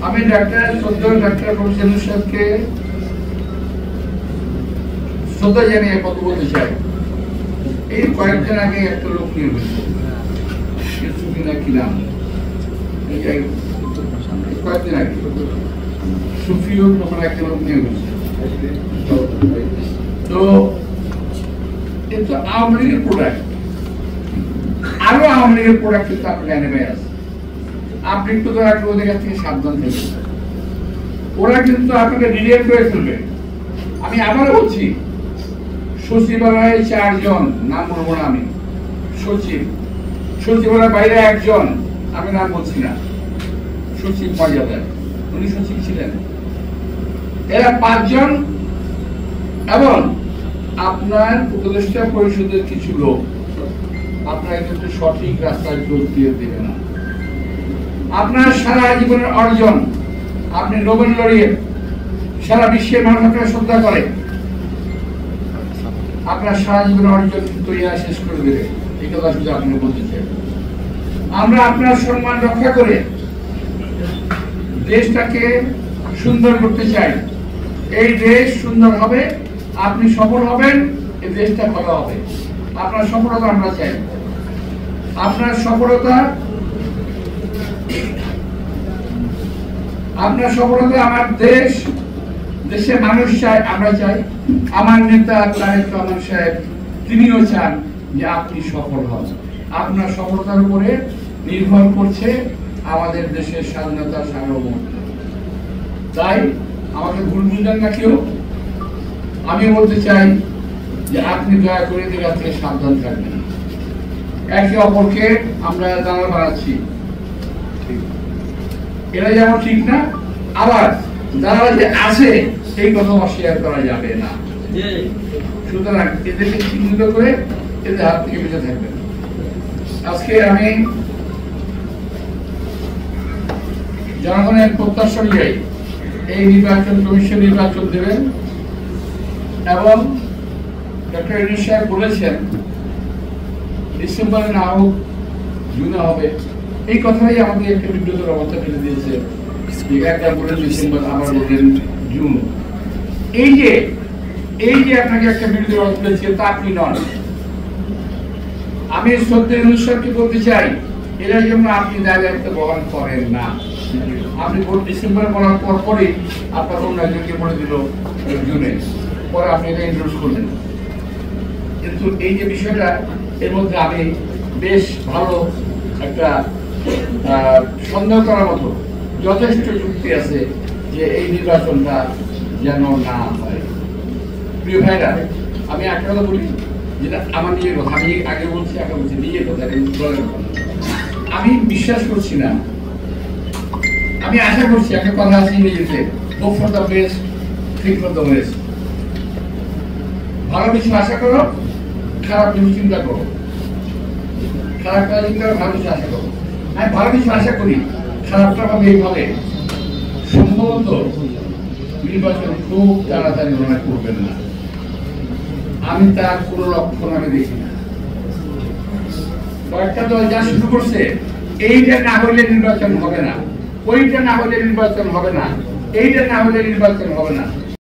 আমি doctor professor সাহেবকে শ্রদ্ধা জানিয়ে কথা বলতে চাই। এই কয়েকদিন আগে একটা লোক নিয়ে হয়েছে, কি নাম, কয়েকদিন আগে সুফিও একটা লোক নিয়ে হয়েছে। তো আওয়ামী লীগের প্রোডাক্ট, আরো আওয়ামী লীগের প্রোডাক্ট কিন্তু আপনার এনে আছে। আপনি একটু ওদের কাছ থেকে সাবধান থাকবেন, ওরা কিন্তু আপনাকে রিলেট করে ফেলবে। আমি আবারও বলছি, সচিবালয়ে 4 জন, নাম বলবো না আমি, সচিবালয়ের বাইরে 1 জন, আমি নাম বলছি না, সচিব মর্যাদায়, উনি সচিব ছিলেন। এরা 5 জন এবং আপনার উপদেষ্টা পরিষদের কিছু লোক আপনার কিন্তু সঠিক রাস্তায় দিয়ে দেবে না। আপনার সারা জীবনের অর্জন, আপনি নোবেল লরিয়েট, সারা বিশ্বের মানুষ আপনাকে শ্রদ্ধা করে, আপনার সারা জীবনের অর্জন তৈরি শেষ করে দেবে। এই কথা শুধু আপনি বলতে চাই। আমরা আপনার সম্মান রক্ষা করে দেশটাকে সুন্দর করতে চাই। এই দেশ সুন্দর হবে, আপনি সফল হবেন, এই দেশটা ভালো হবে। আপনার সফলতা আমরা চাই। আপনার সফলতা আমার দেশের মানুষ চায়, আমরা চাই। আমার নেতা তারেক রহমান সাহেব তিনিও চান যে আপনি সফল হন। আপনার সফলতার উপরে নির্ভর করছে আমাদের দেশের স্বাধীনতা, সার্বভৌমত্ব। তাই আমাকে ভুল বুঝবেন না কেউ। আমি বলতে চাই যে আপনি দয়া করে এদের কাছ থেকে সাবধান থাকবেন। একে অপরকে আমরা দাঁড়া বাড়াচ্ছি, এরা যেমন ঠিক না, আবার যারা যে আছে সেই কথা অস্বীকার করা যাবে না। সুতরাং এদেরকে চিহ্নিত করে এদের হাত থেকে বেঁচে থাকবেন। আজকে আমি জনগণের প্রত্যাশা অনুযায়ী এই নির্বাচন কমিশন নির্বাচন দেবেন এবং ডক্টর ইউনূস সাহেব বলেছেন ডিসেম্বরে না হোক জুনে হবে। এই কথাই আমাদের একটা বিব্রতর অবস্থা ফেলে দিয়েছে। একবার বলেন ডিসেম্বর, আবার বলেন জুন। এই যে আপনাকে একটা বিরোধী অবস্থা ফেলছে, তা আপনি নন। আমি শ্রদ্ধেয় ইউনূস সাহেবকে বলতে চাই, এরা যেন আপনি দায়িত্ব বহন করেন না। আপনি ডিসেম্বরে বলার পরে আপনার অন্য একজনকে বলে দিল জুনে, পরে আপনি এটা ইন্ট্রোডিউস করলেন। কিন্তু এই যে বিষয়টা, এর মধ্যে আমি বেশ ভালো একটা সন্দেহ করার মতো যথেষ্ট যুক্তি আছে যে এই নির্বাচনটা যেন না হয়। প্রিয় ভাইরা, আমি একটা কথা বলি, যেটা আমার নিজের কথা, আমি আগে বলছি নিজের কথা, আমি বিশ্বাস করছি না, আমি আশা করছি, একটা কথা আছে ইংরেজিতে, hope for the best, think for the best. ভালো কিছু আশা করো, খারাপ কিছু চিন্তা করো, খারাপ কাজ চিন্তা করো, ভালো কিছু আশা করো। আমি ভালো কিছু আশা করি, খারাপটা ভাবে এইভাবে সম্ভবত নির্বাচন খুব তাড়াতাড়ি মনে করবেন না। আমি তার কোনো লক্ষণ আমি দেখি না। কয়েকটা দল যা শুরু করছে, এইটা না হলে নির্বাচন হবে না, ওইটা না হলে নির্বাচন হবে না, এইটা না হলে নির্বাচন হবে না।